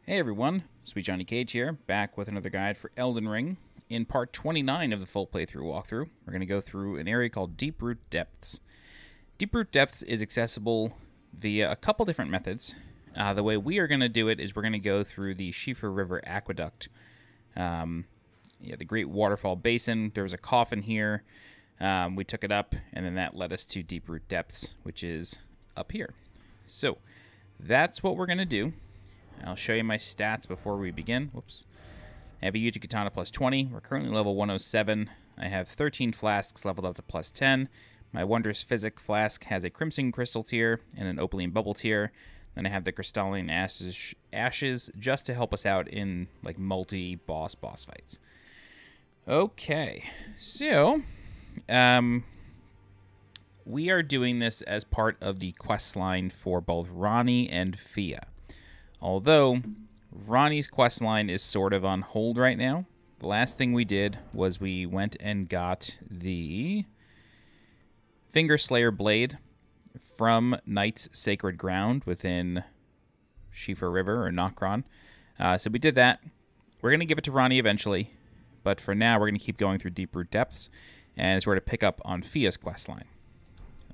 Hey everyone, SweetJohnnyCage here, back with another guide for Elden Ring. In part 29 of the full playthrough walkthrough, we're going to go through an area called Deeproot Depths. Deeproot Depths is accessible via a couple different methods. The way we are going to do it is we're going to go through the Schiefer River Aqueduct. The Great Waterfall Basin. There was a coffin here. We took it up, and then that led us to Deeproot Depths, which is up here. So, that's what we're going to do. I'll show you my stats before we begin. Whoops. I have a Yuji Katana plus 20. We're currently level 107. I have 13 flasks leveled up to plus 10. My Wondrous Physic flask has a Crimson Crystal tier and an Opaline Bubble tier. Then I have the Crystalline Ashes just to help us out in like multi-boss fights. Okay, so we are doing this as part of the quest line for both Ranni and Fia. Although, Ranni's quest line is sort of on hold right now. The last thing we did was we went and got the Finger Slayer Blade from Knight's Sacred Ground within Schiefer River, or Nokron. So we did that. We're going to give it to Ranni eventually, but for now we're going to keep going through Deeproot Depths and sort of pick up on Fia's quest line.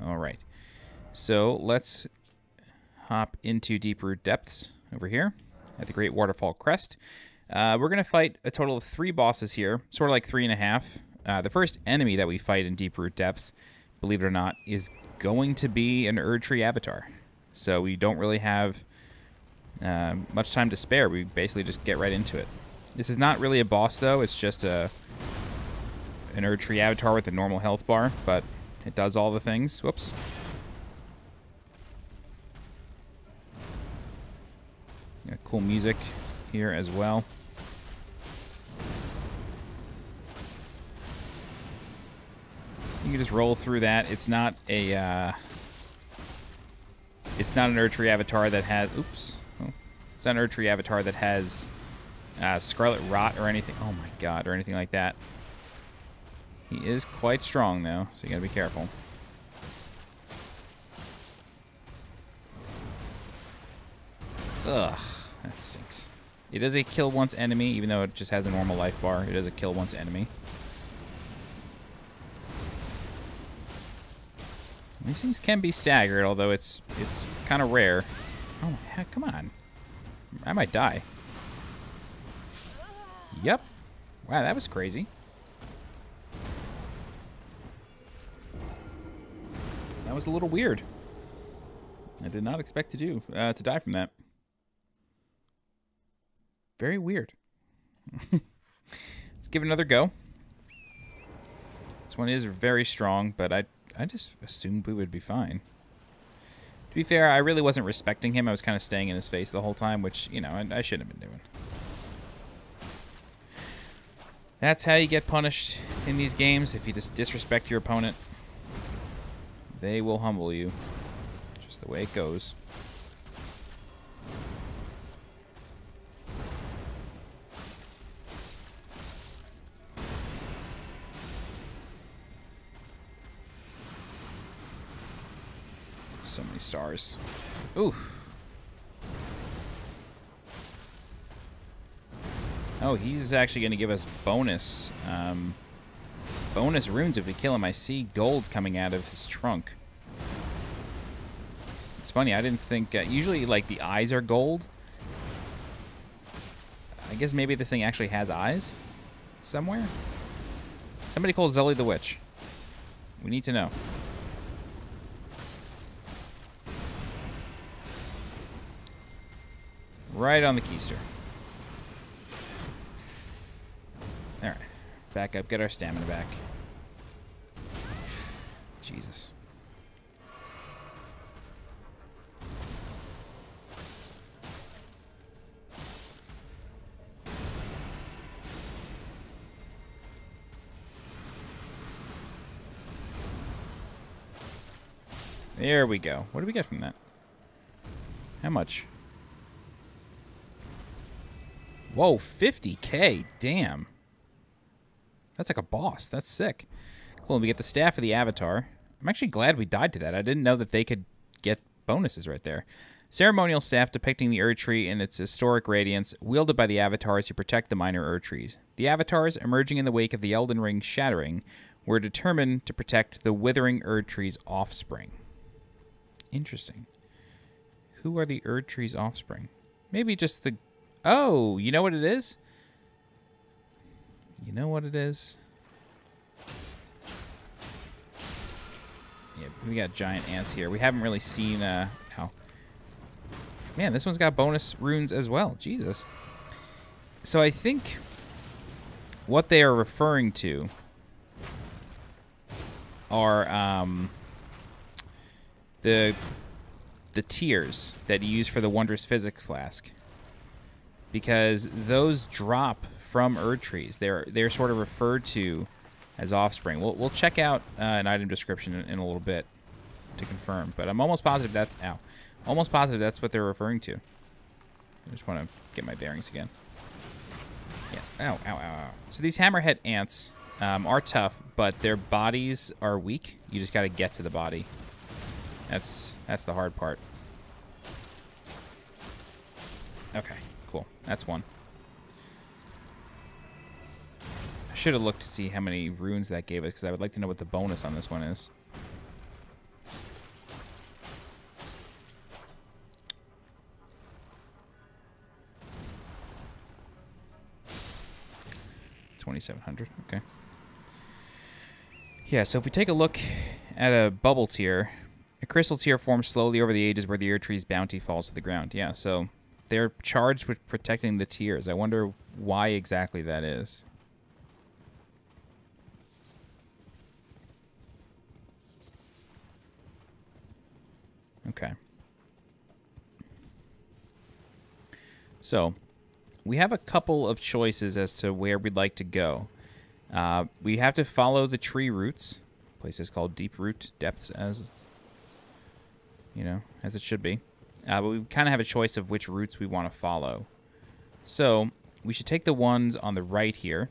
Alright, so let's hop into Deeproot Depths over here at the Great Waterfall Crest. We're going to fight a total of 3 bosses here, sort of like 3.5. The first enemy that we fight in Deeproot Depths, believe it or not, is going to be an Erdtree avatar. So we don't really have much time to spare. We basically just get right into it. This is not really a boss, though. It's just an Erdtree avatar with a normal health bar, but it does all the things. Whoops. Got cool music here as well. You can just roll through that. It's not a it's not an Erdtree avatar that has oops. Oh, it's not an Erdtree avatar that has Scarlet Rot or anything. Oh my god, or anything like that. He is quite strong though, so you gotta be careful. Ugh, that stinks. It is a kill once enemy, even though it just has a normal life bar. It is a kill once enemy. These things can be staggered, although it's kind of rare. Oh my heck, come on. I might die. Yep. Wow, that was crazy. That was a little weird. I did not expect to die from that. Very weird. Let's give it another go. This one is very strong, but I just assumed we would be fine. To be fair, I really wasn't respecting him. I was kind of staying in his face the whole time, which, you know, I shouldn't have been doing. That's how you get punished in these games. If you just disrespect your opponent, they will humble you. Just the way it goes. So many stars. Oof. Oh, he's actually going to give us bonus runes if we kill him. I see gold coming out of his trunk. It's funny, I didn't think... usually, like, the eyes are gold. I guess maybe this thing actually has eyes somewhere? Somebody call Zelly the Witch. We need to know. Right on the keister. Alright. Back up. Get our stamina back. Jesus. There we go. What do we get from that? How much? Whoa, 50k. Damn. That's like a boss. That's sick. Cool, and we get the Staff of the Avatar. I'm actually glad we died to that. I didn't know that they could get bonuses right there. Ceremonial staff depicting the Erdtree in its historic radiance, wielded by the avatars who protect the minor Erdtrees. The avatars, emerging in the wake of the Elden Ring shattering, were determined to protect the withering Erdtree's offspring. Interesting. Who are the Erdtree's offspring? Maybe just the... Oh, you know what it is? You know what it is? Yeah, we got giant ants here. We haven't really seen... Ow. Man, this one's got bonus runes as well. Jesus. So I think what they are referring to are the tears that you use for the Wondrous Physic Flask. Because those drop from Erdtrees. They're sort of referred to as offspring. We'll check out an item description in a little bit to confirm. But I'm almost positive that's... Ow. Almost positive that's what they're referring to. I just want to get my bearings again. Yeah. Ow, ow, ow, ow. So these Hammerhead ants are tough, but their bodies are weak. You just got to get to the body. That's the hard part. Okay, cool. That's one. I should have looked to see how many runes that gave us, because I would like to know what the bonus on this one is. $2,700. Okay. Yeah, so if we take a look at a bubble tier, a crystal tier forms slowly over the ages where the Erdtree's bounty falls to the ground. Yeah, so they're charged with protecting the tiers. I wonder why exactly that is. Okay. So we have a couple of choices as to where we'd like to go. We have to follow the tree roots. The place is called Deeproot, depths as, you know, as it should be. But we kind of have a choice of which roots we want to follow. So we should take the ones on the right here.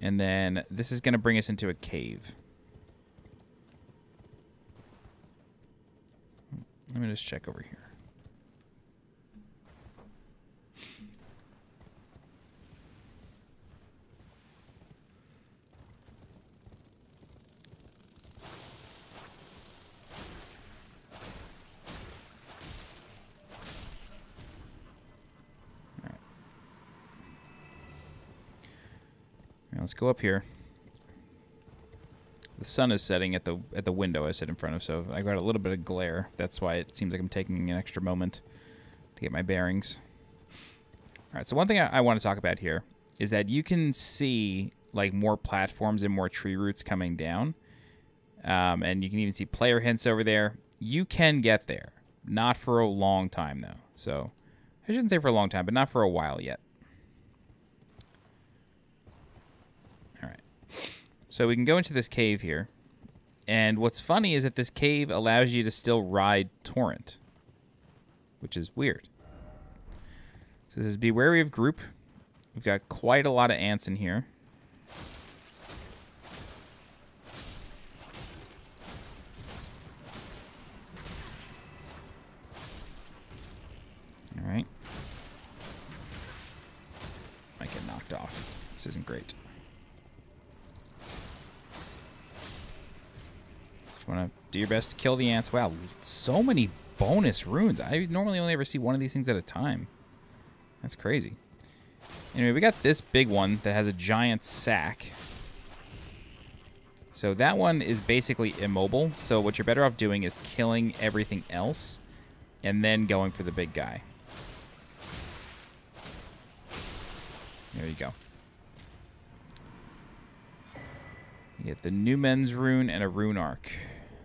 And then this is going to bring us into a cave. Let me just check over here. Let's go up here. The sun is setting at the window I sit in front of, so I got a little bit of glare. That's why it seems like I'm taking an extra moment to get my bearings. All right, so one thing I want to talk about here is that you can see like more platforms and more tree roots coming down, and you can even see player hints over there. You can get there, not for a long time though. So I shouldn't say for a long time, but not for a while yet. So we can go into this cave here. And what's funny is that this cave allows you to still ride Torrent, which is weird. So this is Be Wary of Group. We've got quite a lot of ants in here. All right. Might get knocked off. This isn't great. You want to do your best to kill the ants. Wow, so many bonus runes. I normally only ever see one of these things at a time. That's crazy. Anyway, we got this big one that has a giant sack. So that one is basically immobile. So what you're better off doing is killing everything else and then going for the big guy. There you go. You get the New Men's Rune and a Rune Arc.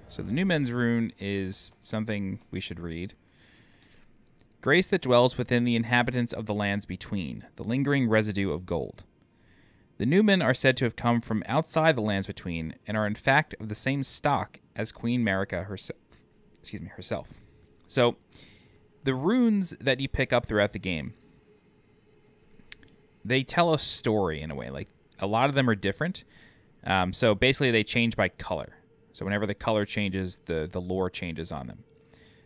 So the New Men's Rune is something we should read. Grace that dwells within the inhabitants of the lands between, the lingering residue of gold. The Newmen are said to have come from outside the lands between, and are in fact of the same stock as Queen Marika herself. So the runes that you pick up throughout the game, they tell a story in a way. Like, a lot of them are different. So basically they change by color. So whenever the color changes, the lore changes on them.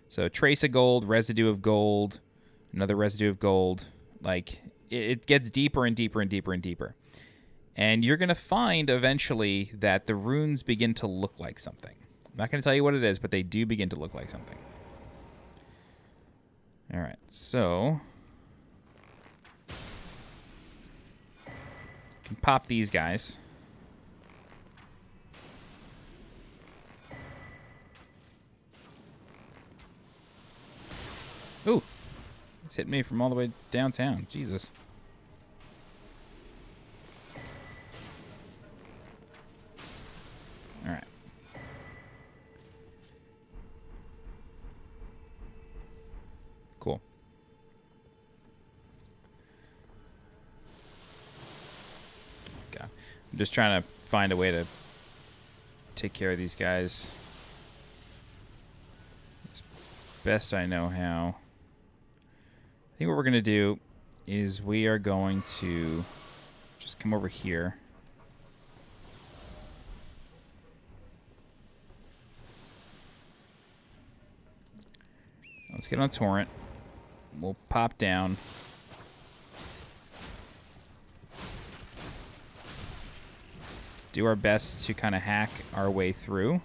So trace of gold, residue of gold, another residue of gold. Like, it gets deeper and deeper and deeper and deeper. And you're going to find eventually that the runes begin to look like something. I'm not going to tell you what it is, but they do begin to look like something. All right, so you can pop these guys. Ooh, it's hitting me from all the way downtown. Jesus. All right. Cool. God. I'm just trying to find a way to take care of these guys as best I know how. I think what we're going to do is we are going to just come over here. Let's get on Torrent. We'll pop down. Do our best to kind of hack our way through.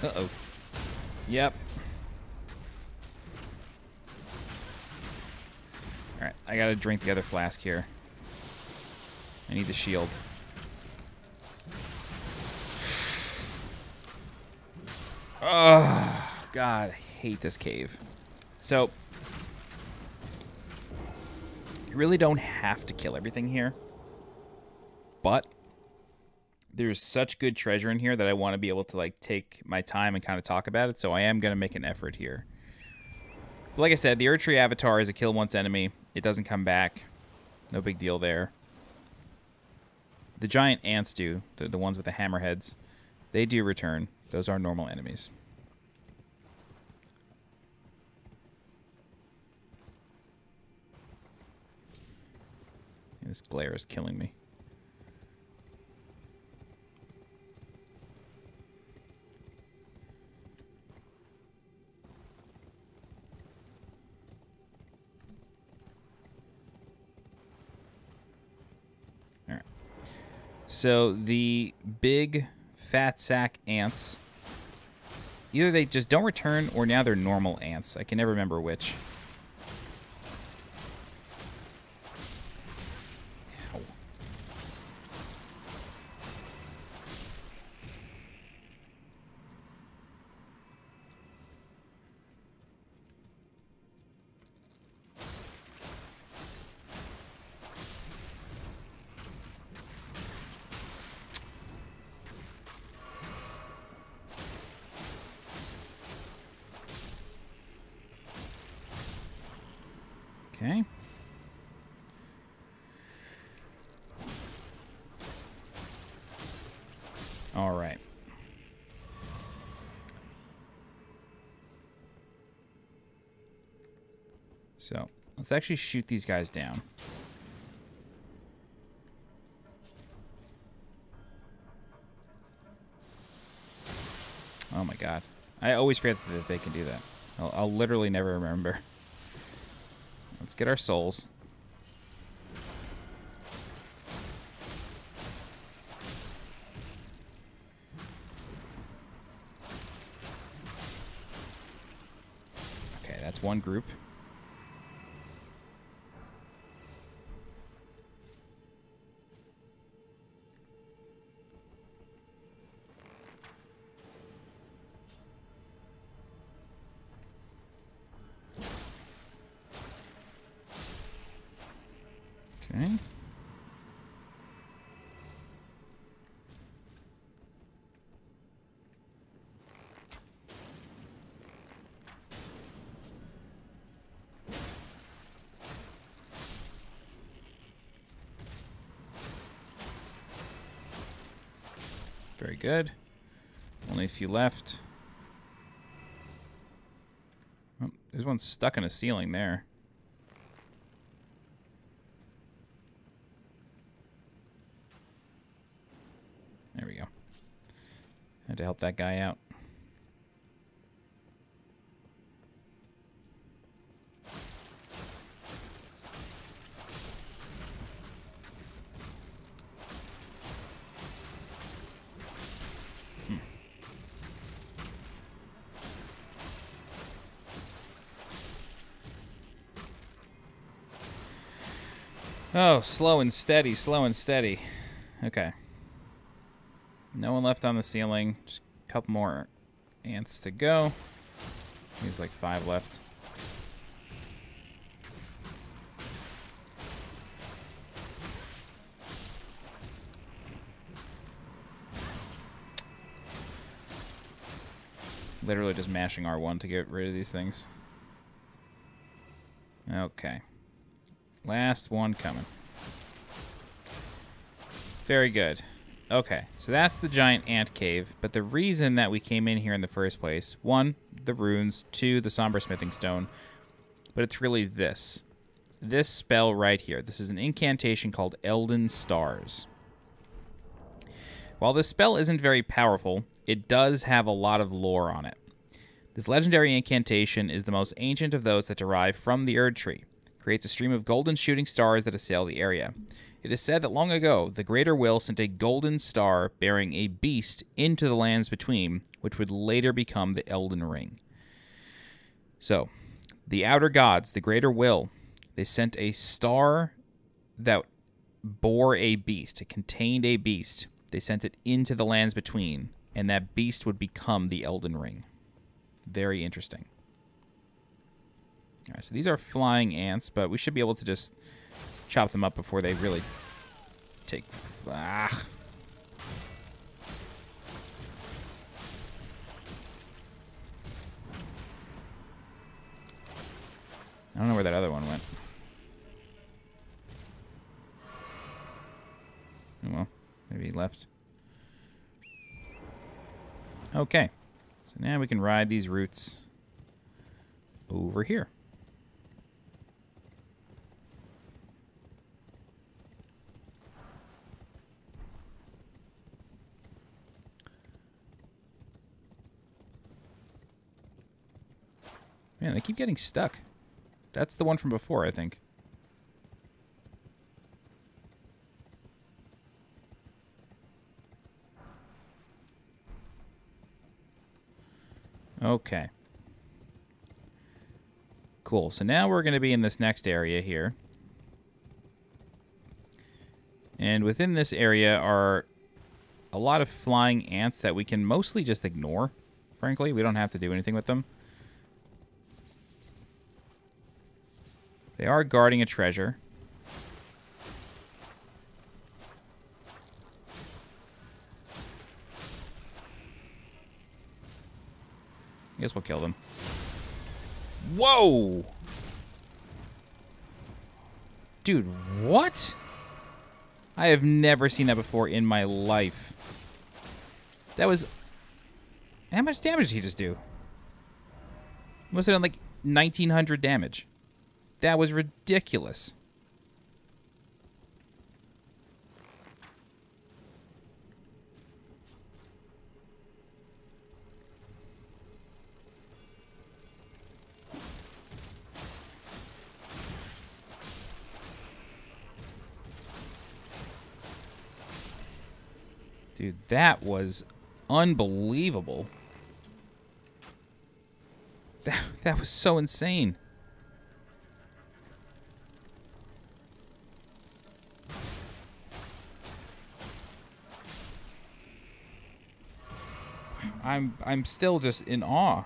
Uh-oh. Yep. Alright, I gotta drink the other flask here. I need the shield. Oh, God, I hate this cave. So, you really don't have to kill everything here. But there's such good treasure in here that I want to be able to like take my time and kind of talk about it, so I am going to make an effort here. But like I said, the Erdtree avatar is a kill once enemy. It doesn't come back. No big deal there. The giant ants do, the ones with the hammerheads. They do return. Those are normal enemies. This glare is killing me. All right. So the big fat sack ants, either they just don't return or now they're normal ants. I can never remember which. Okay. All right. So, let's actually shoot these guys down. Oh my god. I always forget that they can do that. I'll literally never remember. Let's get our souls. Okay, that's one group. Okay. Very good. Only a few left. Oh, there's one stuck in a ceiling there. There we go. Had to help that guy out. Oh, slow and steady, slow and steady. Okay. No one left on the ceiling. Just a couple more ants to go. There's like 5 left. Literally just mashing R1 to get rid of these things. Okay. Last one coming. Very good. Okay, so that's the giant ant cave, but the reason that we came in here in the first place, 1, the runes, 2, the somber smithing stone, but it's really this. This spell right here. This is an incantation called Elden Stars. While this spell isn't very powerful, it does have a lot of lore on it. This legendary incantation is the most ancient of those that derive from the Erdtree. Creates a stream of golden shooting stars that assail the area. It is said that long ago, the Greater Will sent a golden star bearing a beast into the lands between, which would later become the Elden Ring. So, the outer gods, the Greater Will, they sent a star that bore a beast. It contained a beast. They sent it into the lands between, and that beast would become the Elden Ring. Very interesting. All right, so these are flying ants, but we should be able to just chop them up before they really take... Ah. I don't know where that other one went. Oh, well, maybe he left. Okay, so now we can ride these roots over here. Man, they keep getting stuck. That's the one from before, I think. Okay. Cool. So now we're going to be in this next area here. And within this area are a lot of flying ants that we can mostly just ignore, frankly. We don't have to do anything with them. They are guarding a treasure. I guess we'll kill them. Whoa! Dude, what? I have never seen that before in my life. That was... How much damage did he just do? Must have done like 1,900 damage. That was ridiculous. Dude, that was unbelievable. That was so insane. I'm still just in awe.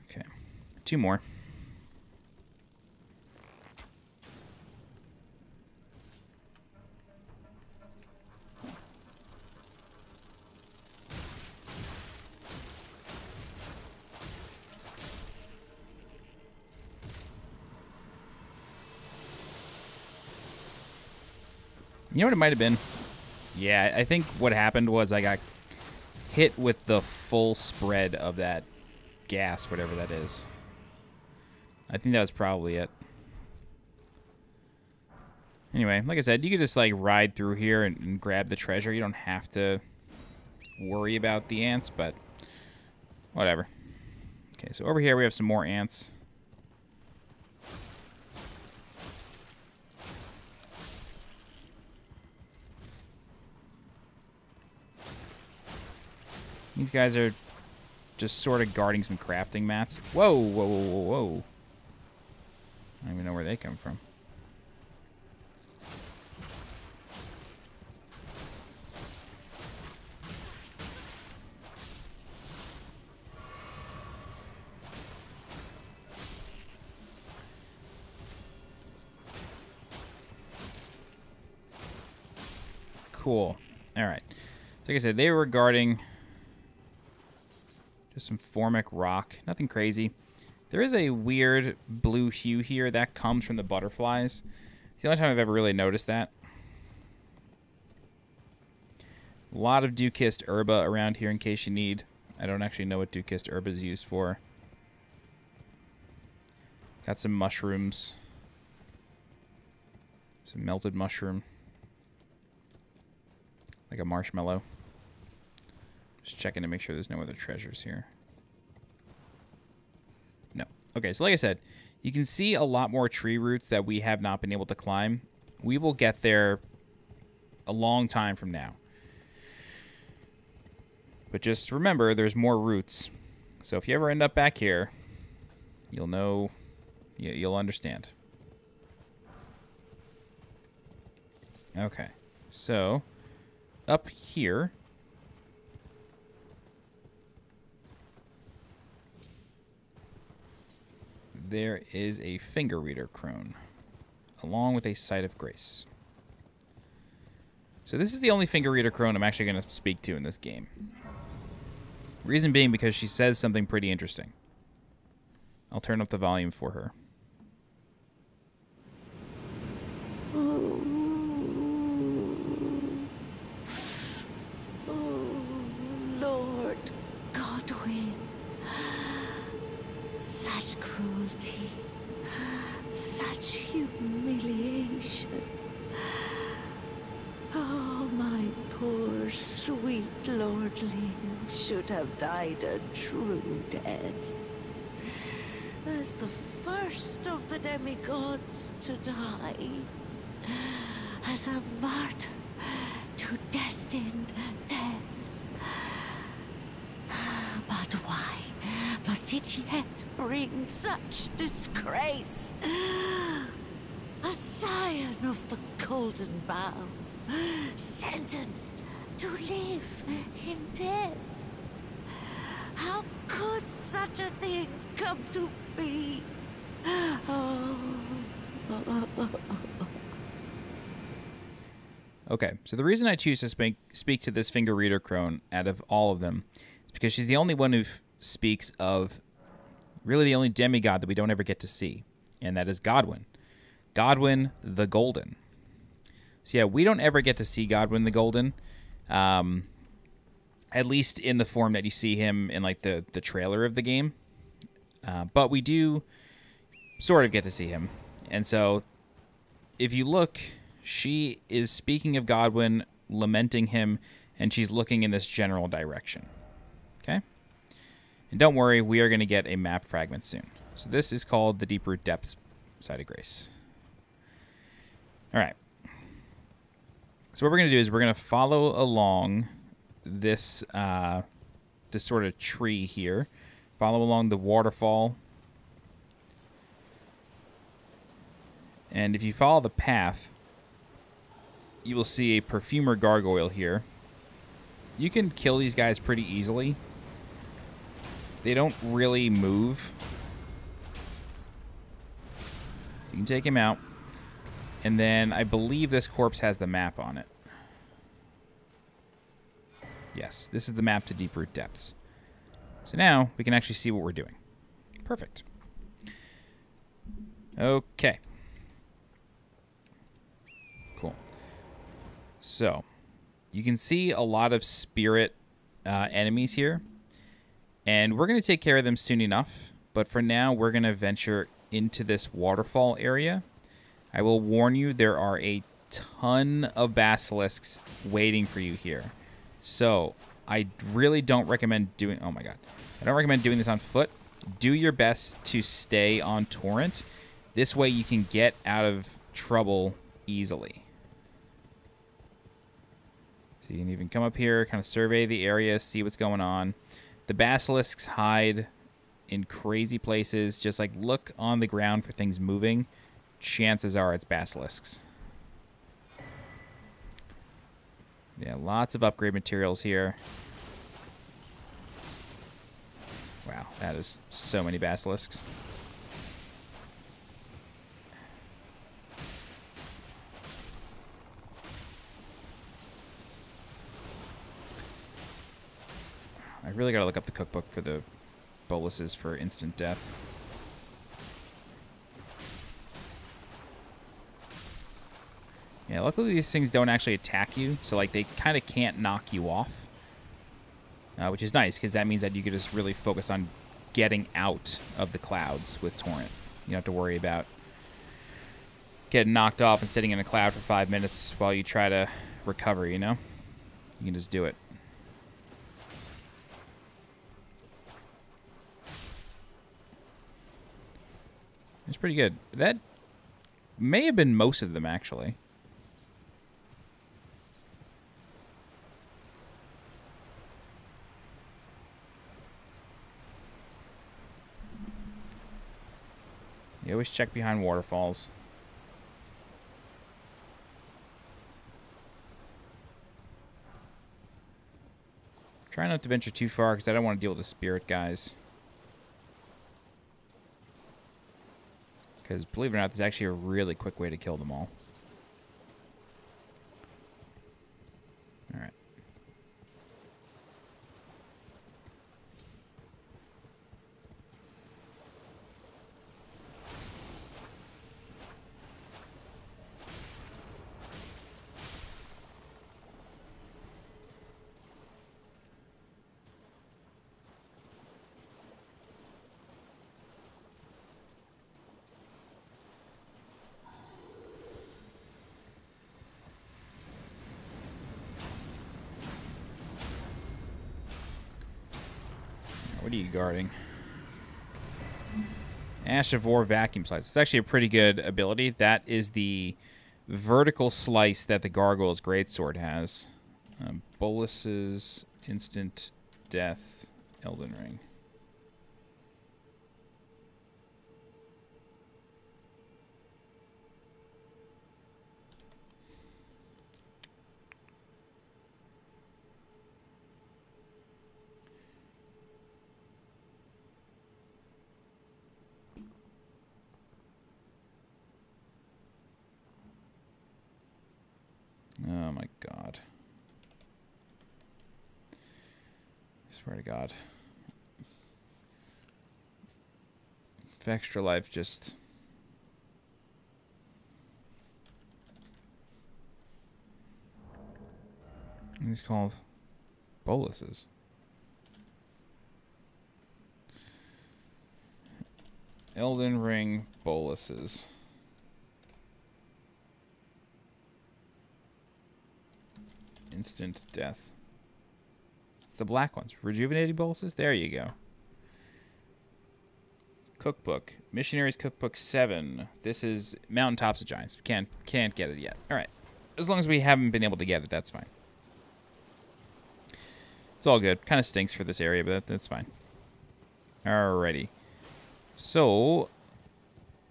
Okay. 2 more. You know what it might have been? Yeah, I think what happened was I got hit with the full spread of that gas, whatever that is. I think that was probably it. Anyway, like I said, you could just like ride through here and grab the treasure. You don't have to worry about the ants, but whatever. Okay, so over here we have some more ants. These guys are just sort of guarding some crafting mats. Whoa, whoa, whoa, whoa, whoa. I don't even know where they come from. Cool. All right. So like I said, they were guarding just some formic rock. Nothing crazy. There is a weird blue hue here that comes from the butterflies. It's the only time I've ever really noticed that. A lot of dew-kissed herba around here in case you need. I don't actually know what dew-kissed herba is used for. Got some mushrooms. Some melted mushroom. Like a marshmallow. Just checking to make sure there's no other treasures here. No. Okay, so like I said, you can see a lot more tree roots that we have not been able to climb. We will get there a long time from now. But just remember, there's more roots. So if you ever end up back here, you'll know, you'll understand. Okay, so up here, there is a finger reader crone, along with a site of grace. So this is the only finger reader crone I'm actually going to speak to in this game. Reason being because she says something pretty interesting. I'll turn up the volume for her. Lord Godwyn, such cruelty, such humiliation. Oh, my poor sweet lordling should have died a true death. As the first of the demigods to die, as a martyr to destined death. But why must it yet bring such disgrace? A scion of the Golden Bough, sentenced to live in death. How could such a thing come to be? Okay, so the reason I choose to speak to this finger reader crone out of all of them is because she's the only one who speaks of really the only demigod that we don't ever get to see, and that is Godwyn. Godwyn the Golden. So yeah, we don't ever get to see Godwyn the Golden, at least in the form that you see him in like the trailer of the game. But we do sort of get to see him. And so if you look, she is speaking of Godwyn, lamenting him, and she's looking in this general direction. Okay? And don't worry, we are going to get a map fragment soon. So this is called the Deeproot Depths Site of Grace. All right. So what we're going to do is we're going to follow along this this sort of tree here. Follow along the waterfall. And if you follow the path, you will see a perfumer gargoyle here. You can kill these guys pretty easily. They don't really move. You can take him out. And then I believe this corpse has the map on it. Yes, this is the map to Deeproot Depths. So now we can actually see what we're doing. Perfect. Okay. Cool. So you can see a lot of spirit enemies here. And we're going to take care of them soon enough. But for now, we're going to venture into this waterfall area. I will warn you, there are a ton of basilisks waiting for you here. So, I really don't recommend doing... Oh my god. I don't recommend doing this on foot. Do your best to stay on torrent. This way you can get out of trouble easily. So you can even come up here, kind of survey the area, see what's going on. The basilisks hide in crazy places. Just like look on the ground for things moving. Chances are it's basilisks. Yeah, lots of upgrade materials here. Wow, that is so many basilisks. I really gotta look up the cookbook for the boluses for instant death. Yeah, luckily these things don't actually attack you, so like they kind of can't knock you off. Which is nice, because that means that you can just really focus on getting out of the clouds with Torrent. You don't have to worry about getting knocked off and sitting in a cloud for 5 minutes while you try to recover, you know? You can just do it. It's pretty good. That may have been most of them, actually. You always check behind waterfalls. Try not to venture too far because I don't want to deal with the spirit guys. Because believe it or not, this is actually a really quick way to kill them all. Alright. What are you guarding? Ash of War Vacuum Slice. It's actually a pretty good ability. That is the vertical slice that the Gargoyle's Greatsword has. Boluses, Instant Death, Elden Ring. Oh my god. I swear to God. If Extra Life just... These called boluses. Elden Ring boluses. Instant death. It's the black ones. Rejuvenating boluses? There you go. Cookbook. Missionaries Cookbook 7. This is Mountaintops of Giants. Can't get it yet. Alright. As long as we haven't been able to get it, that's fine. It's all good. Kind of stinks for this area, but that's fine. Alrighty. So,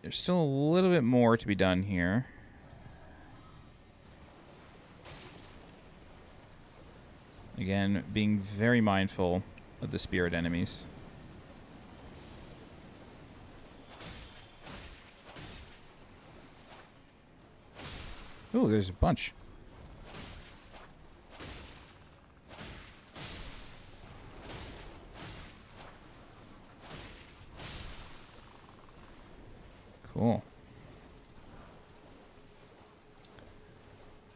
there's still a little bit more to be done here. Again, being very mindful of the spirit enemies. Ooh, there's a bunch. Cool.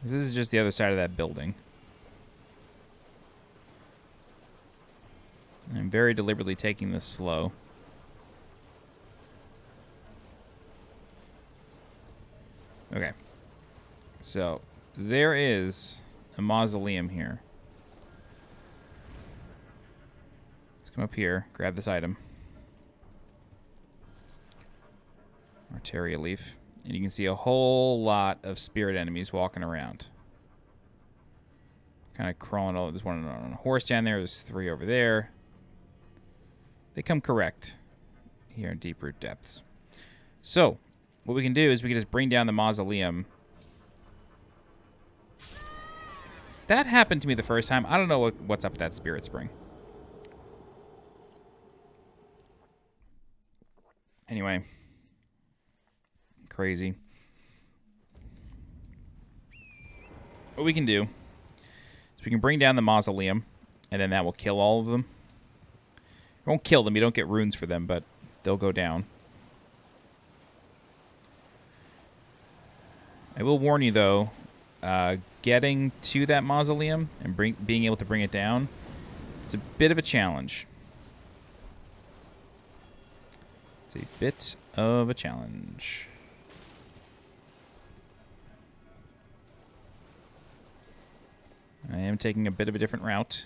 This is just the other side of that building. I'm very deliberately taking this slow. Okay. So, there is a mausoleum here. Let's come up here, grab this item. Arteria leaf. And you can see a whole lot of spirit enemies walking around. Kind of crawling all. There's one on a horse down there. There's 3 over there. They come correct here in Deeproot depths. So, what we can do is we can just bring down the mausoleum. That happened to me the first time. I don't know what's up with that spirit spring. Anyway. Crazy. What we can do is we can bring down the mausoleum, and then that will kill all of them. It won't kill them. You don't get runes for them, but they'll go down. I will warn you, though, getting to that mausoleum and being able to bring it down, it's a bit of a challenge. It's a bit of a challenge. I am taking a bit of a different route.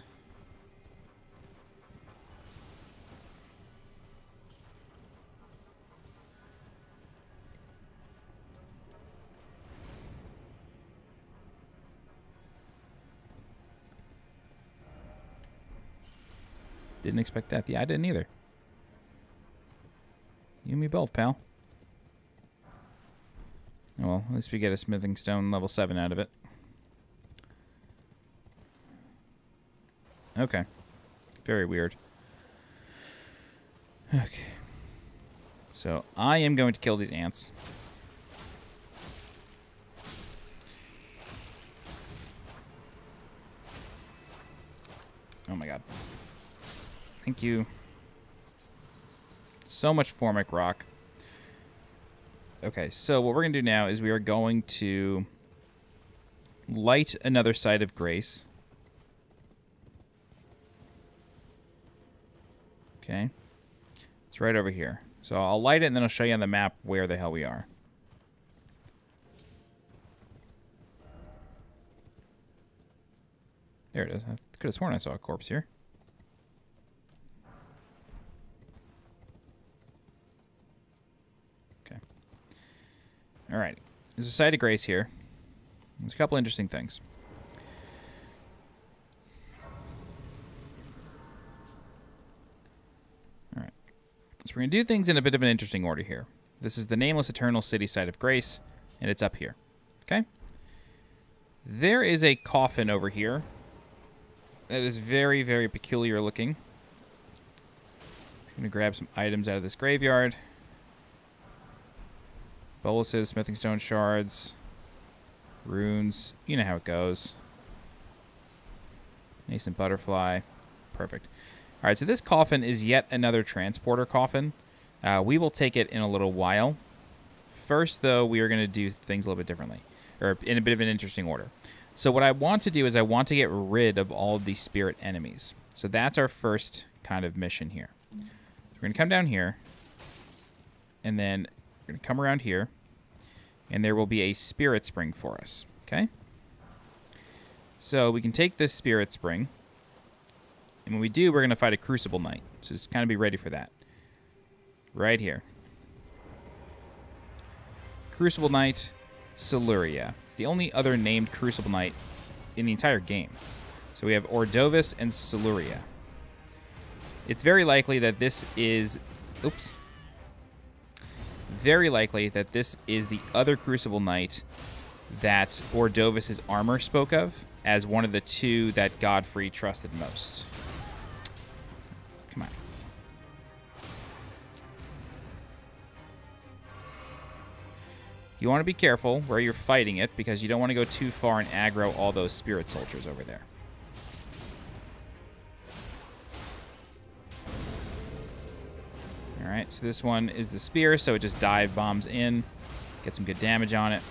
Didn't expect that. Yeah, I didn't either. You and me both, pal. Oh, well, at least we get a smithing stone level 7 out of it. Okay. Very weird. Okay. So, I am going to kill these ants. Oh my god. Thank you. So much formic rock. Okay, so what we're going to do now is we are going to light another site of grace. Okay. It's right over here. So I'll light it and then I'll show you on the map where the hell we are. There it is. I could have sworn I saw a corpse here. Okay. Alright. There's a site of grace here. There's a couple interesting things. Alright. So we're going to do things in a bit of an interesting order here. This is the Nameless Eternal City site of grace, and it's up here. Okay? There is a coffin over here that is very, very peculiar looking. I'm going to grab some items out of this graveyard. Boluses, smithing stone shards, runes. You know how it goes. Nascent butterfly. Perfect. Alright, so this coffin is yet another transporter coffin. We will take it in a little while. First, though, we are going to do things a little bit differently, or in a bit of an interesting order. So what I want to do is I want to get rid of all of these spirit enemies. So that's our first kind of mission here. So we're going to come down here, and then we're going to come around here, and there will be a spirit spring for us. Okay? So we can take this spirit spring, and when we do, we're going to fight a Crucible Knight. So just kind of be ready for that. Right here. Crucible Knight, Siluria. It's the only other named Crucible Knight in the entire game. So we have Ordovis and Siluria. It's very likely that this is... Oops. Very likely that this is the other Crucible Knight that Ordovis' armor spoke of as one of the 2 that Godfrey trusted most. Come on. You want to be careful where you're fighting it, because you don't want to go too far and aggro all those spirit soldiers over there. Alright, so this one is the spear, so it just dive bombs in. Get some good damage on it.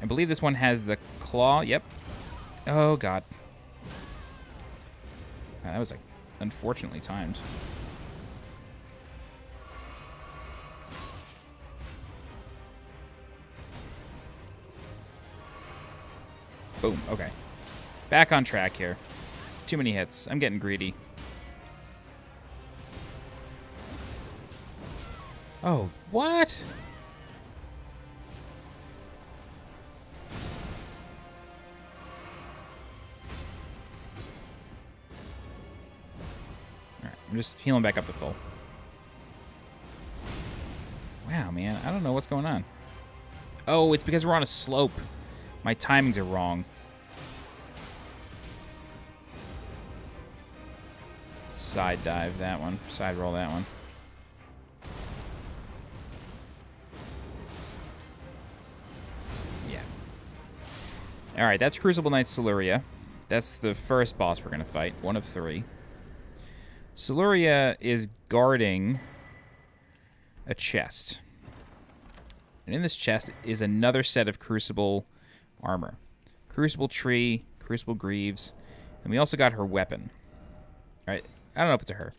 I believe this one has the claw. Yep. Oh, God. That was, like, unfortunately timed. Boom. Okay. Back on track here. Too many hits. I'm getting greedy. Oh, what? Alright, I'm just healing back up to full. Wow, man. I don't know what's going on. Oh, it's because we're on a slope. My timings are wrong. Side dive that one. Side roll that one. Yeah. Alright, that's Crucible Knight Siluria. That's the first boss we're going to fight. One of 3. Siluria is guarding a chest. And in this chest is another set of Crucible armor. Crucible Tree, Crucible Greaves, and we also got her weapon. Alright, I don't know if it's a her.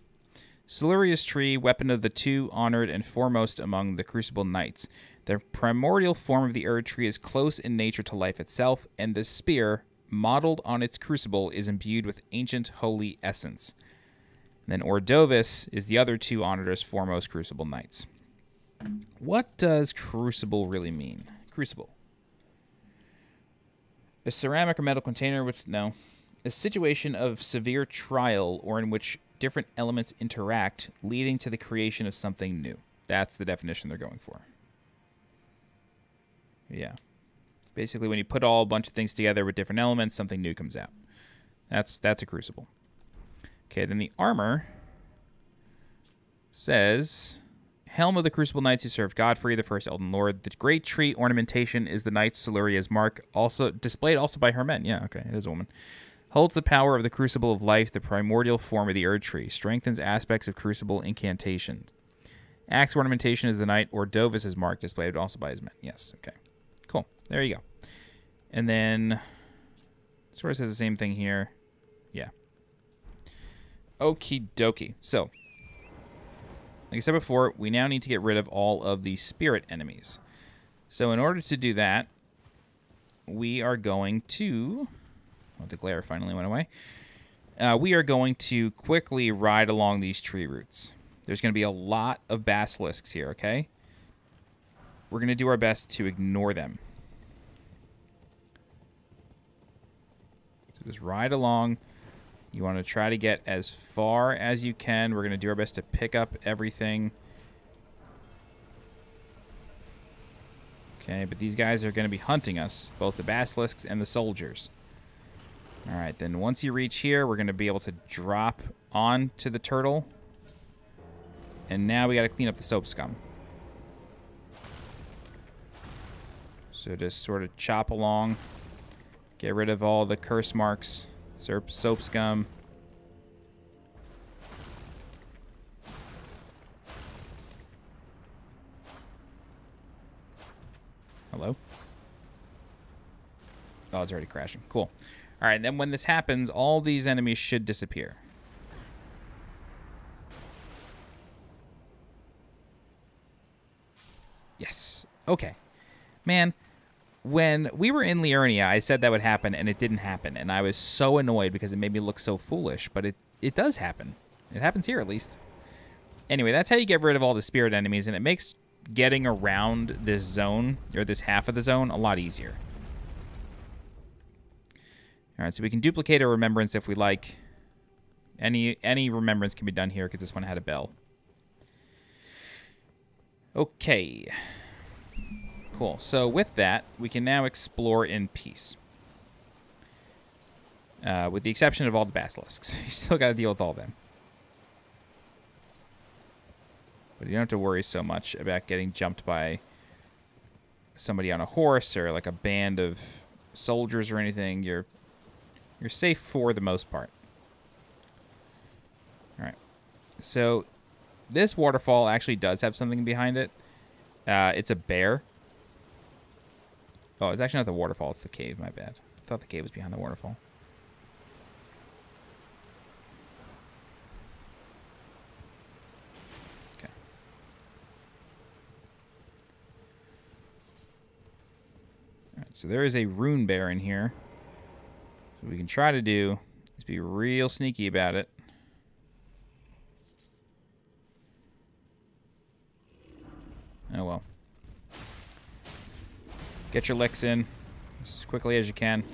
Siluria's Tree, weapon of the 2 honored and foremost among the Crucible Knights. The primordial form of the Erdtree is close in nature to life itself, and the spear, modeled on its crucible, is imbued with ancient holy essence. And then Ordovis is the other 2 honored as foremost Crucible Knights. What does Crucible really mean? Crucible. A ceramic or metal container, which, no. A situation of severe trial or in which different elements interact, leading to the creation of something new. That's the definition they're going for. Yeah. Basically, when you put all a bunch of things together with different elements, something new comes out. That's a Crucible. Okay, then the armor says... Helm of the Crucible Knights who served Godfrey, the first Elden Lord. The great tree ornamentation is the Knights Siluria's mark, also displayed also by her men. Yeah, okay, it is a woman. Holds the power of the Crucible of Life, the primordial form of the Erdtree. Strengthens aspects of Crucible incantation. Axe ornamentation is the Knight Ordovis' mark, displayed also by his men. Yes, okay. Cool. There you go. And then, sort of says the same thing here. Yeah. Okie dokie. So, like I said before, we now need to get rid of all of the spirit enemies. So in order to do that, we are going to... Oh, the glare finally went away. We are going to quickly ride along these tree roots. There's going to be a lot of basilisks here, okay? We're going to do our best to ignore them. So just ride along. You want to try to get as far as you can. We're going to do our best to pick up everything. Okay, but these guys are going to be hunting us, both the basilisks and the soldiers. All right, then once you reach here, we're going to be able to drop onto the turtle. And now we got to clean up the soap scum. So just sort of chop along. Get rid of all the curse marks. Soap scum. Hello? Oh, it's already crashing. Cool. All right, then when this happens, all these enemies should disappear. Yes. Okay. Man, when we were in Liurnia, I said that would happen, and it didn't happen. And I was so annoyed because it made me look so foolish. But it does happen. It happens here, at least. Anyway, that's how you get rid of all the spirit enemies, and it makes getting around this zone, or this half of the zone, a lot easier. All right, so we can duplicate a remembrance if we like. Any remembrance can be done here because this one had a bell. Okay. Cool. So with that, we can now explore in peace. With the exception of all the basilisks. You still got to deal with all of them. But you don't have to worry so much about getting jumped by somebody on a horse or like a band of soldiers or anything. You're safe for the most part. All right. So this waterfall actually does have something behind it. It's a bear. Oh, it's actually not the waterfall. It's the cave. My bad. I thought the cave was behind the waterfall. Okay. All right, so there is a rune bear in here. what we can try to do is be real sneaky about it. Oh well. Get your licks in as quickly as you can.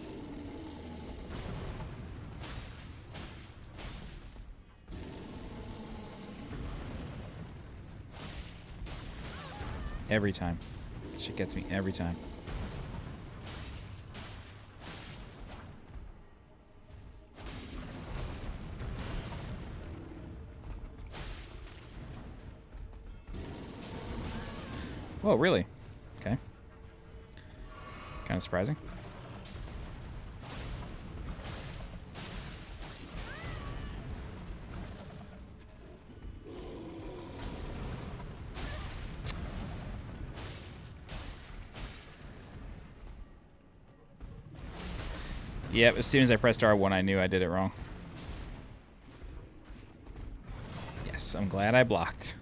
Every time. Shit gets me every time. Whoa, really? Okay. Kind of surprising. Yep, as soon as I pressed R1, I knew I did it wrong. Yes, I'm glad I blocked.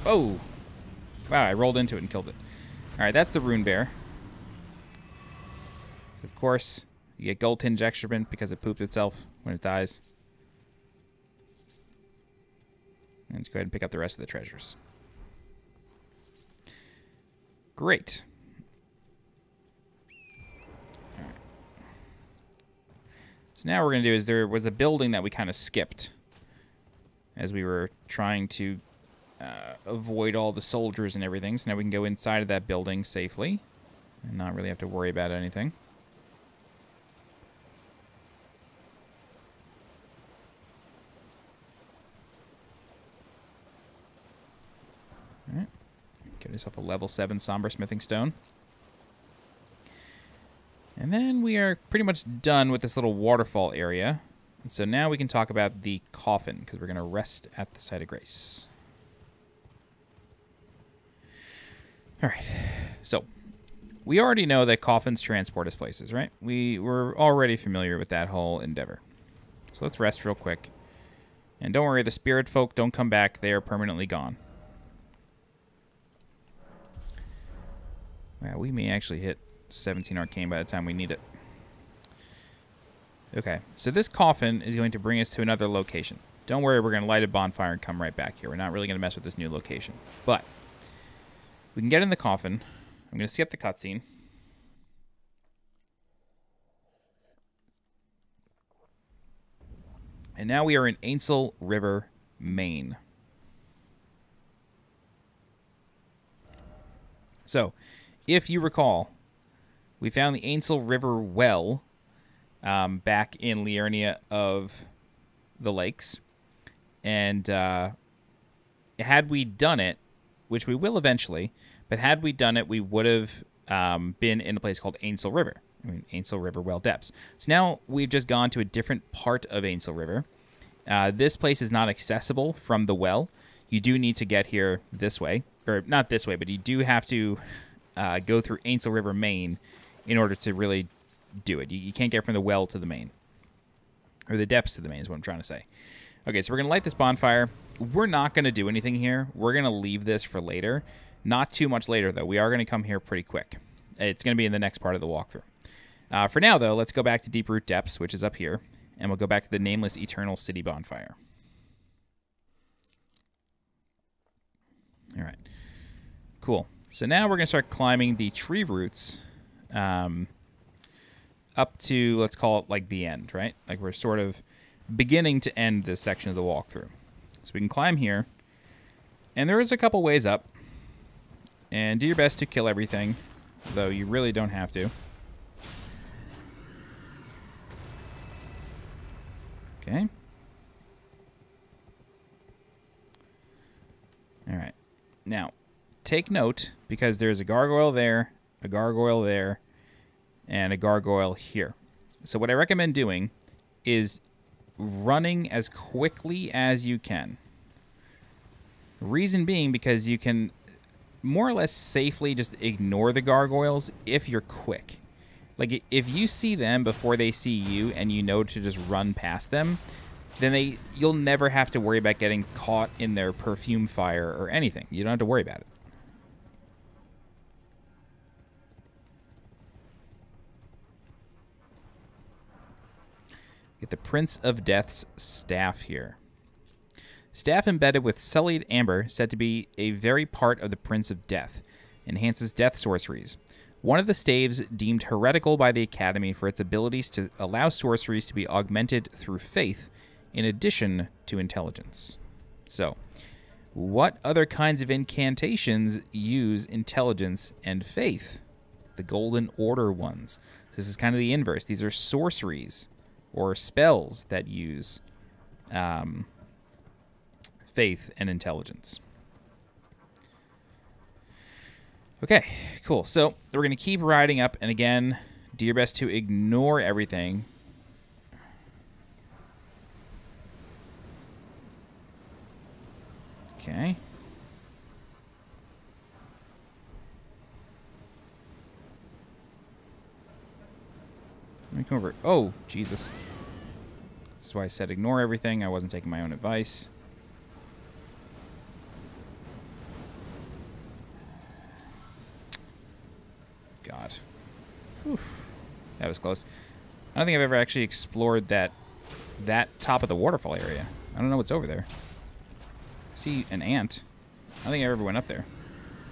Oh! Wow, I rolled into it and killed it. Alright, that's the Rune Bear. So of course, you get gold tinge excrement because it poops itself when it dies. And let's go ahead and pick up the rest of the treasures. Great. Alright. So now what we're going to do is there was a building that we kind of skipped as we were trying to avoid all the soldiers and everything. So now we can go inside of that building safely and not really have to worry about anything. Alright. Get yourself a level 7 Somber Smithing Stone. And then we are pretty much done with this little waterfall area. And so now we can talk about the Coffin, because we're going to rest at the site of grace. Alright, so we already know that coffins transport us places, right? We were already familiar with that whole endeavor. So let's rest real quick. And don't worry, the spirit folk don't come back. They are permanently gone. Wow, we may actually hit 17 arcane by the time we need it. Okay, so this coffin is going to bring us to another location. Don't worry, we're going to light a bonfire and come right back here. We're not really going to mess with this new location. But we can get in the coffin. I'm going to skip the cutscene. And now we are in Ainsel River, Maine. So, if you recall, we found the Ainsel River well back in Liurnia of the Lakes. And had we done it, which we will eventually, but had we done it, we would have been in a place called Ainsel River. I mean, Ainsel River Well Depths. So now we've just gone to a different part of Ainsel River. This place is not accessible from the well. You do need to get here this way. Or not this way, but you do have to go through Ainsel River, Maine in order to really do it. You can't get from the well to the main. Or the depths to the main is what I'm trying to say. Okay, so we're going to light this bonfire. We're not going to do anything here. We're going to leave this for later. Not too much later, though. We are going to come here pretty quick. It's going to be in the next part of the walkthrough. For now, though, let's go back to Deeproot Depths, which is up here. And we'll go back to the Nameless Eternal City bonfire. All right. Cool. So now we're going to start climbing the tree roots up to, let's call it, like, the end, right? Like, we're sort of beginning to end this section of the walkthrough. So we can climb here. And there is a couple ways up. And do your best to kill everything, though you really don't have to. Okay. All right. Now, take note, because there's a gargoyle there, and a gargoyle here. So what I recommend doing is running as quickly as you can. Reason being because you can more or less safely just ignore the gargoyles if you're quick. Like, if you see them before they see you and you know to just run past them, then you'll never have to worry about getting caught in their perfume fire or anything. You don't have to worry about it. Get the Prince of Death's staff here. Staff embedded with sullied amber, said to be a very part of the Prince of Death. Enhances death sorceries. One of the staves deemed heretical by the Academy for its abilities to allow sorceries to be augmented through faith, in addition to intelligence. So, what other kinds of incantations use intelligence and faith? The Golden Order ones. This is kind of the inverse. These are sorceries or spells that use faith and intelligence. Okay, cool. So we're going to keep riding up, and again, do your best to ignore everything. Okay. Let me come over. Oh, Jesus. This is why I said ignore everything. I wasn't taking my own advice. God. Whew. That was close. I don't think I've ever actually explored that top of the waterfall area. I don't know what's over there. I see an ant. I don't think I ever went up there.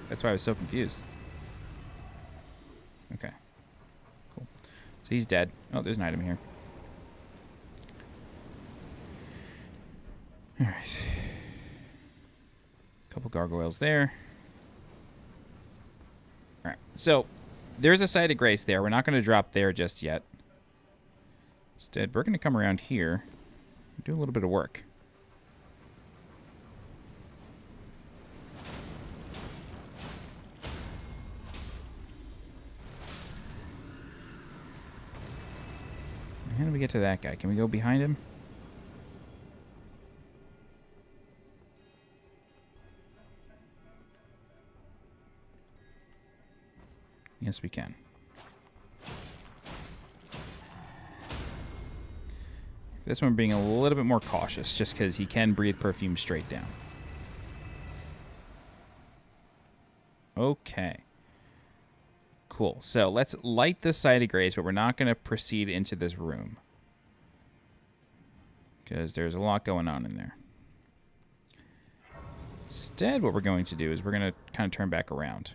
That's why I was so confused. Okay. Cool. So he's dead. Oh, there's an item here. Alright. Couple gargoyles there. Alright. So, there's a site of grace there. We're not going to drop there just yet. Instead, we're going to come around here and do a little bit of work. How do we get to that guy? Can we go behind him? Yes, we can. This one being a little bit more cautious, just because he can breathe perfume straight down. Okay. Cool. So let's light this site of grace, but we're not going to proceed into this room, because there's a lot going on in there. Instead, what we're going to do is we're going to kind of turn back around.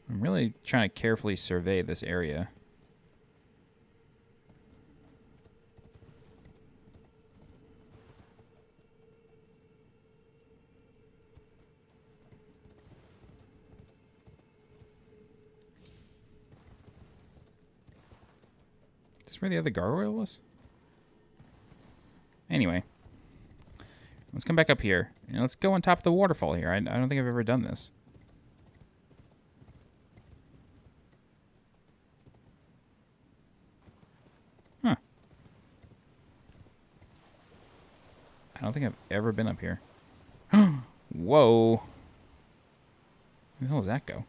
I'm really trying to carefully survey this area. Is this where the other gargoyle was? Anyway. Let's come back up here. And let's go on top of the waterfall here. I don't think I've ever done this. Huh. I don't think I've ever been up here. Whoa. Where the hell does that go?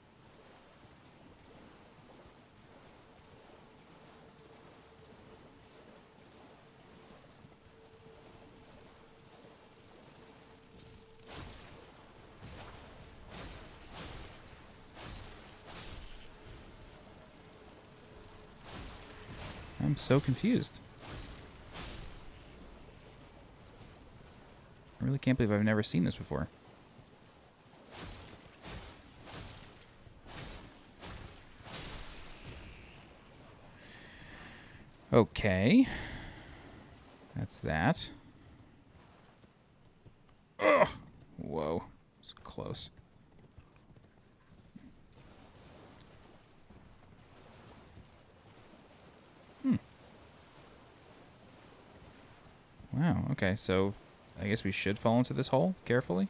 I'm so confused. I really can't believe I've never seen this before. Okay. That's that. Ugh. Whoa. It's close. Wow, okay, so I guess we should fall into this hole carefully.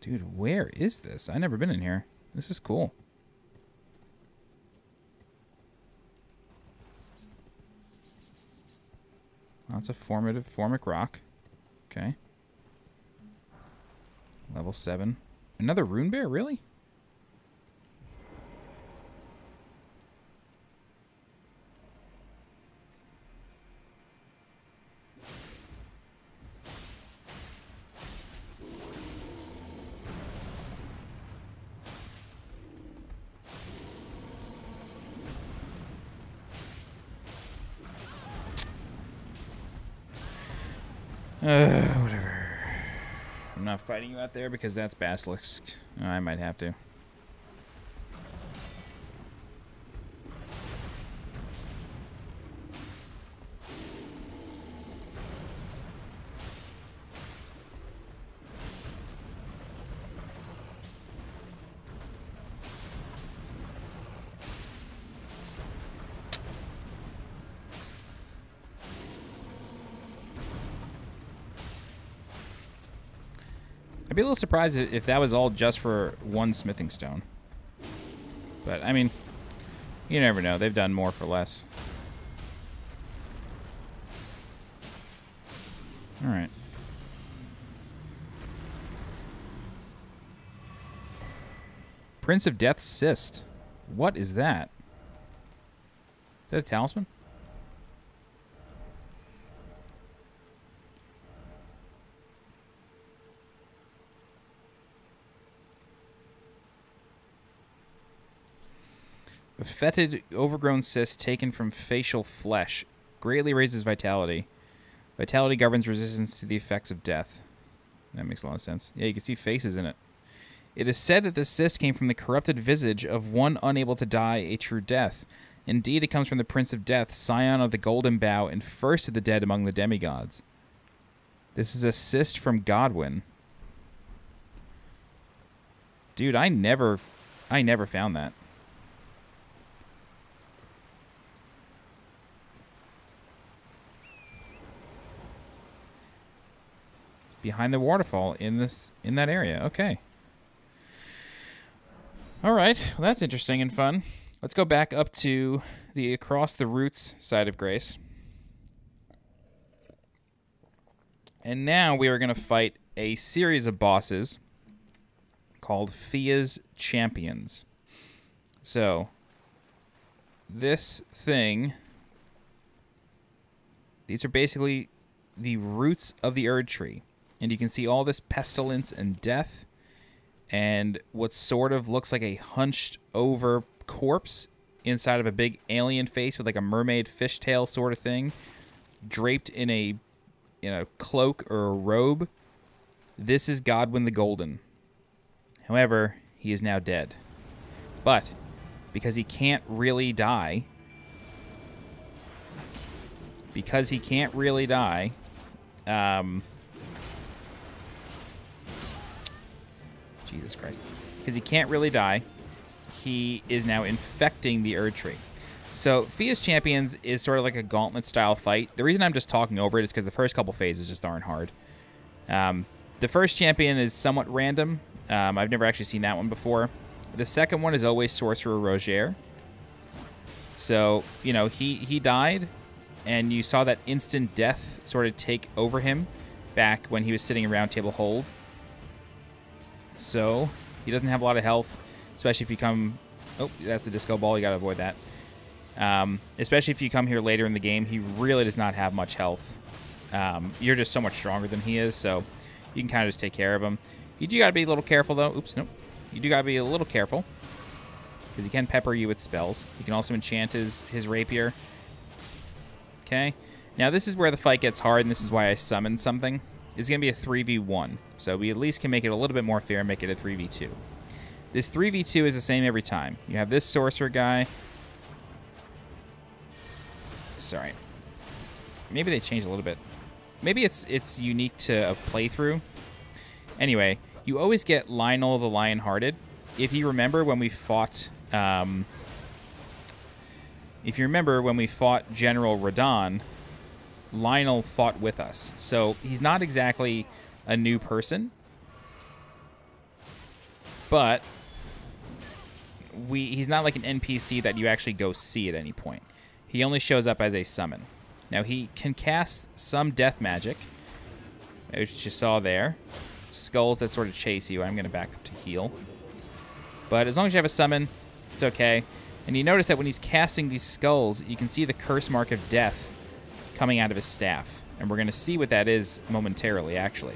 Dude, where is this? I've never been in here. This is cool. Lots of formic rock. Okay. Level 7. Another rune bear, really? Whatever. I'm not fighting you out there because that's Basilisk. I might have to. I'd be a little surprised if that was all just for one smithing stone. But, I mean, you never know. They've done more for less. Alright. Prince of Death's Cyst. What is that? Is that a talisman? A fetid, overgrown cyst taken from facial flesh. Greatly raises vitality. Vitality governs resistance to the effects of death. That makes a lot of sense. Yeah, you can see faces in it. It is said that this cyst came from the corrupted visage of one unable to die a true death. Indeed, it comes from the Prince of Death, scion of the Golden Bough, and first of the dead among the demigods. This is a cyst from Godwyn. Dude, I never found that. Behind the waterfall in that area. Okay. All right. Well, that's interesting and fun. Let's go back up to the Across the Roots side of Grace. And now we are going to fight a series of bosses called Fia's Champions. So, this thing... These are basically the roots of the Erdtree. And you can see all this pestilence and death and what sort of looks like a hunched over corpse inside of a big alien face with like a mermaid fishtail sort of thing draped in a cloak or a robe. This is Godwyn the Golden. However, he is now dead. But because he can't really die, Jesus Christ. Because he can't really die, he is now infecting the Erdtree. So, Fia's Champions is sort of like a gauntlet-style fight. The reason I'm just talking over it is because the first couple phases just aren't hard. The first champion is somewhat random. I've never actually seen that one before. The second one is always Sorcerer Roger. So, you know, he died, and you saw that instant death sort of take over him back when he was sitting in Round Table Hold. So, he doesn't have a lot of health, especially if you come... Oh, that's the disco ball. You gotta avoid that. Especially if you come here later in the game, he really does not have much health. You're just so much stronger than he is, so you can kind of just take care of him. You do gotta be a little careful, though. Oops, nope. You do gotta be a little careful, because he can pepper you with spells. You can also enchant his rapier. Okay. Now, this is where the fight gets hard, and this is why I summoned something. It's going to be a 3v1, so we at least can make it a little bit more fair and make it a 3v2. This 3v2 is the same every time. You have this sorcerer guy. Sorry. Maybe they changed a little bit. Maybe it's unique to a playthrough. Anyway, you always get Lionel the Lionhearted. If you remember when we fought... General Radahn, Lionel fought with us. So he's not exactly a new person. But he's not like an NPC that you actually go see at any point. He only shows up as a summon. Now, he can cast some death magic, which you saw there. Skulls that sort of chase you. I'm going to back up to heal. But as long as you have a summon, it's okay. And you notice that when he's casting these skulls, you can see the curse mark of death coming out of his staff. And we're going to see what that is momentarily, actually.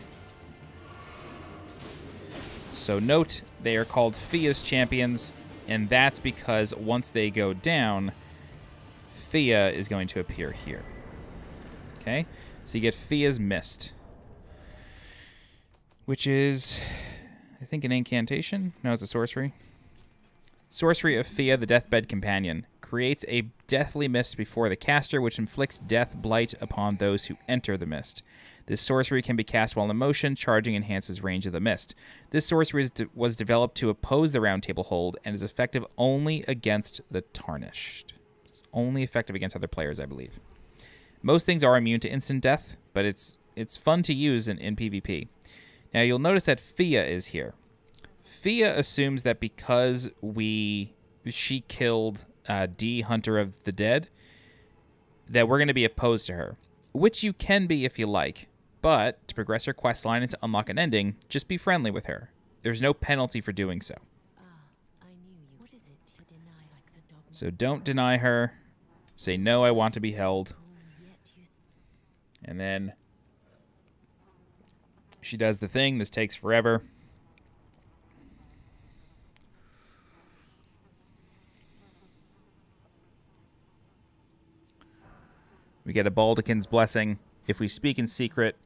So note, they are called Fia's champions, and that's because once they go down, Fia is going to appear here. Okay? So you get Fia's Mist, which is, I think, an incantation? No, it's a sorcery. Sorcery of Fia, the Deathbed Companion. Creates a deathly mist before the caster, which inflicts death blight upon those who enter the mist. This sorcery can be cast while in motion. Charging enhances range of the mist. This sorcery was developed to oppose the Round Table hold and is effective only against the Tarnished. It's only effective against other players, I believe. Most things are immune to instant death, but it's fun to use in PvP. Now, you'll notice that Fia is here. Fia assumes that because she killed D, Hunter of the Dead, that we're going to be opposed to her, which you can be if you like. But to progress her quest line and to unlock an ending, just be friendly with her. There's no penalty for doing so. So don't deny her. Say, no, I want to be held. And then she does the thing. This takes forever. We get a Baldekin's Blessing. If we speak in secret,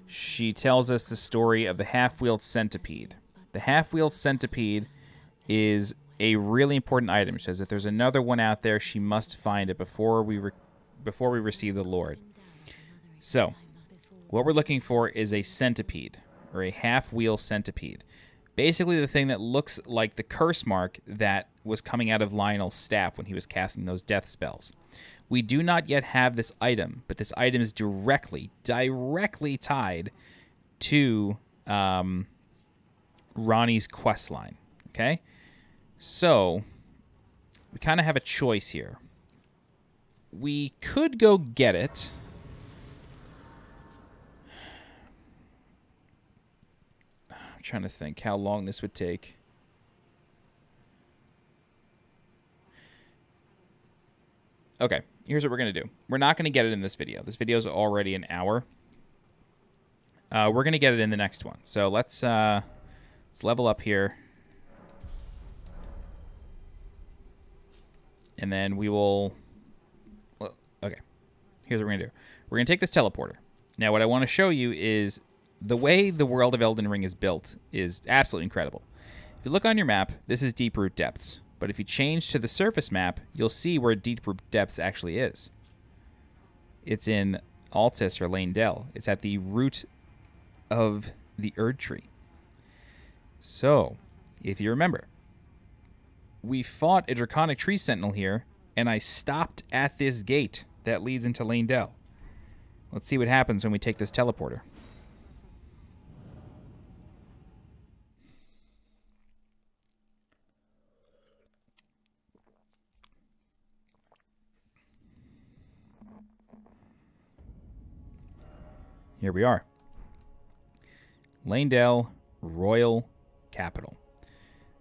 she tells us the story of the half-wheeled centipede. The half-wheeled centipede is a really important item. She says if there's another one out there, she must find it before we receive the Lord. So, what we're looking for is a centipede, or a half-wheel centipede. Basically the thing that looks like the curse mark that was coming out of Lionel's staff when he was casting those death spells. We do not yet have this item, but this item is directly tied to Ronnie's quest line. Okay? So, we kind of have a choice here. We could go get it. I'm trying to think how long this would take. Okay, here's what we're going to do. We're not going to get it in this video. This video is already an hour. We're going to get it in the next one. So let's level up here. And then we will... Well, okay, here's what we're going to do. We're going to take this teleporter. Now, what I want to show you is the way the world of Elden Ring is built is absolutely incredible. If you look on your map, this is Deeproot Depths. But if you change to the surface map, you'll see where Deeproot Depths actually is. It's in Altus or Lane-Dell. It's at the root of the Erdtree. So, if you remember, we fought a Draconic Tree Sentinel here, and I stopped at this gate that leads into Lane-Dell. Let's see what happens when we take this teleporter. Here we are. Lane-Dell Royal Capital.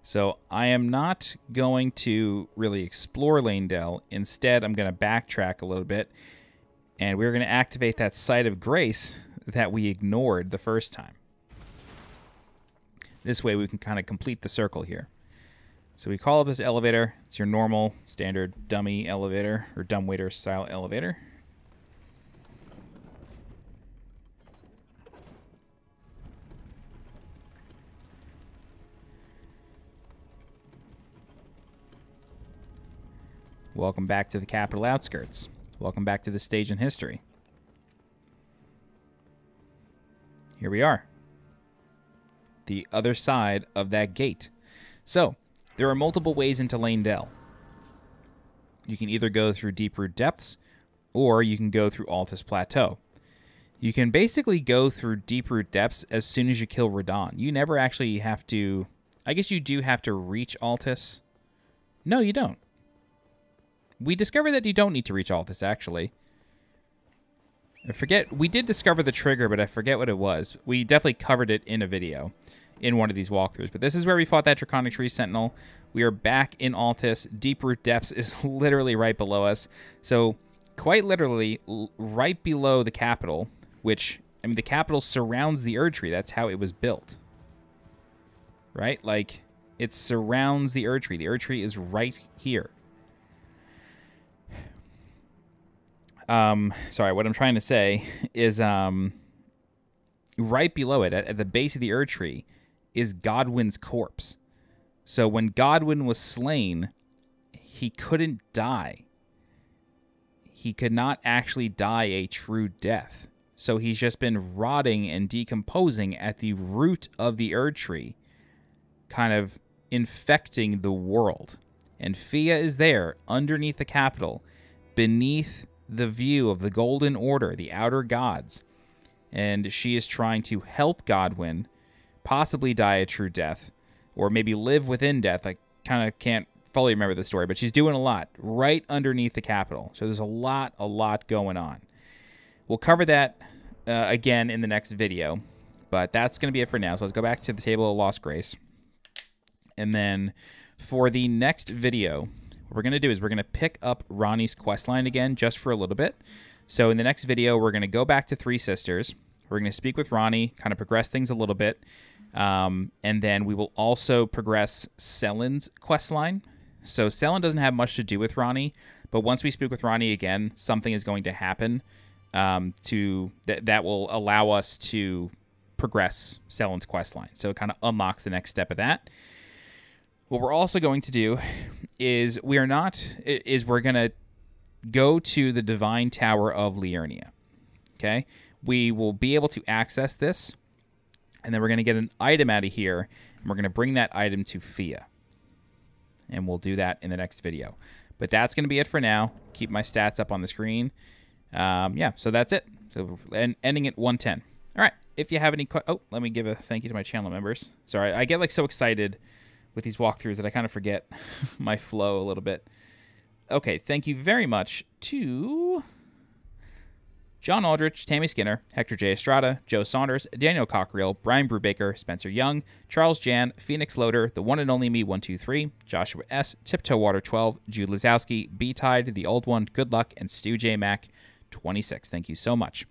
So I am not going to really explore Lane-Dell. Instead, I'm going to backtrack a little bit, and we're going to activate that Site of Grace that we ignored the first time. This way we can kind of complete the circle here. So we call up this elevator. It's your normal, standard dummy elevator, or dumbwaiter style elevator. Welcome back to the capital outskirts. Welcome back to this stage in history. Here we are. The other side of that gate. So, there are multiple ways into Lane-Dell. You can either go through Deeproot Depths, or you can go through Altus Plateau. You can basically go through Deeproot Depths as soon as you kill Radahn. You never actually have to I guess you do have to reach Altus. No, you don't. We discovered that you don't need to reach Altus, actually. I forget. We did discover the trigger, but I forget what it was. We definitely covered it in a video in one of these walkthroughs. But this is where we fought that Draconic Tree Sentinel. We are back in Altus. Deeproot Depths is literally right below us. So, quite literally, right below the capital, which, I mean, the capital surrounds the Erdtree. That's how it was built. Right? Like, it surrounds the Erdtree. The Erdtree is right here. Sorry, what I'm trying to say is, right below it, at the base of the Erdtree, is Godwyn's corpse. So when Godwyn was slain, he couldn't die. He could not actually die a true death. So he's just been rotting and decomposing at the root of the Erdtree, kind of infecting the world. And Fia is there, underneath the capital, beneath the view of the Golden Order, the Outer Gods. And she is trying to help Godwyn possibly die a true death, or maybe live within death. I kind of can't fully remember the story, but she's doing a lot right underneath the capital. So there's a lot going on. We'll cover that again in the next video, but that's going to be it for now. So let's go back to the Table of Lost Grace. And then for the next video, what we're going to do is we're going to pick up Ranni's questline again just for a little bit. So in the next video, we're going to go back to Three Sisters. We're going to speak with Ranni, kind of progress things a little bit. And then we will also progress Selen's questline. So Selen doesn't have much to do with Ranni, but once we speak with Ranni again, something is going to happen that will allow us to progress Selen's questline. So it kind of unlocks the next step of that. What we're also going to do is we're going to go to the Divine Tower of Liurnia. Okay? We will be able to access this, and then we're going to get an item out of here, and we're going to bring that item to Fia. And we'll do that in the next video. But that's going to be it for now. Keep my stats up on the screen. Yeah, so that's it. So ending at 110. All right. If you have any let me give a thank you to my channel members. Sorry, I get like so excited with these walkthroughs that I kind of forget my flow a little bit. Okay, thank you very much to John Aldrich, Tammy Skinner, Hector J. Estrada, Joe Saunders, Daniel Cockerill, Brian Brubaker, Spencer Young, Charles Jan, Phoenix Loader, The One and Only Me 123, Joshua S., Tiptoe Water 12, Jude Lazowski, B-Tide, The Old One, Good Luck, and Stu J. Mac 26. Thank you so much.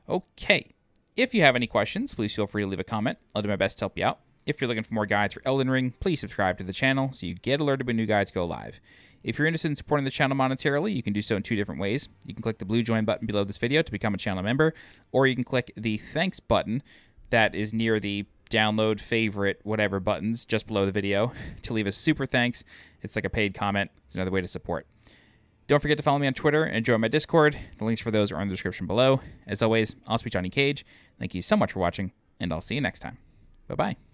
Okay, if you have any questions, please feel free to leave a comment. I'll do my best to help you out. If you're looking for more guides for Elden Ring, please subscribe to the channel so you get alerted when new guides go live. If you're interested in supporting the channel monetarily, you can do so in two different ways. You can click the blue join button below this video to become a channel member, or you can click the thanks button that is near the download, favorite, whatever buttons just below the video to leave a super thanks. It's like a paid comment. It's another way to support. Don't forget to follow me on Twitter and join my Discord. The links for those are in the description below. As always, I'll SweetJohnnyCage. Thank you so much for watching, and I'll see you next time. Bye-bye.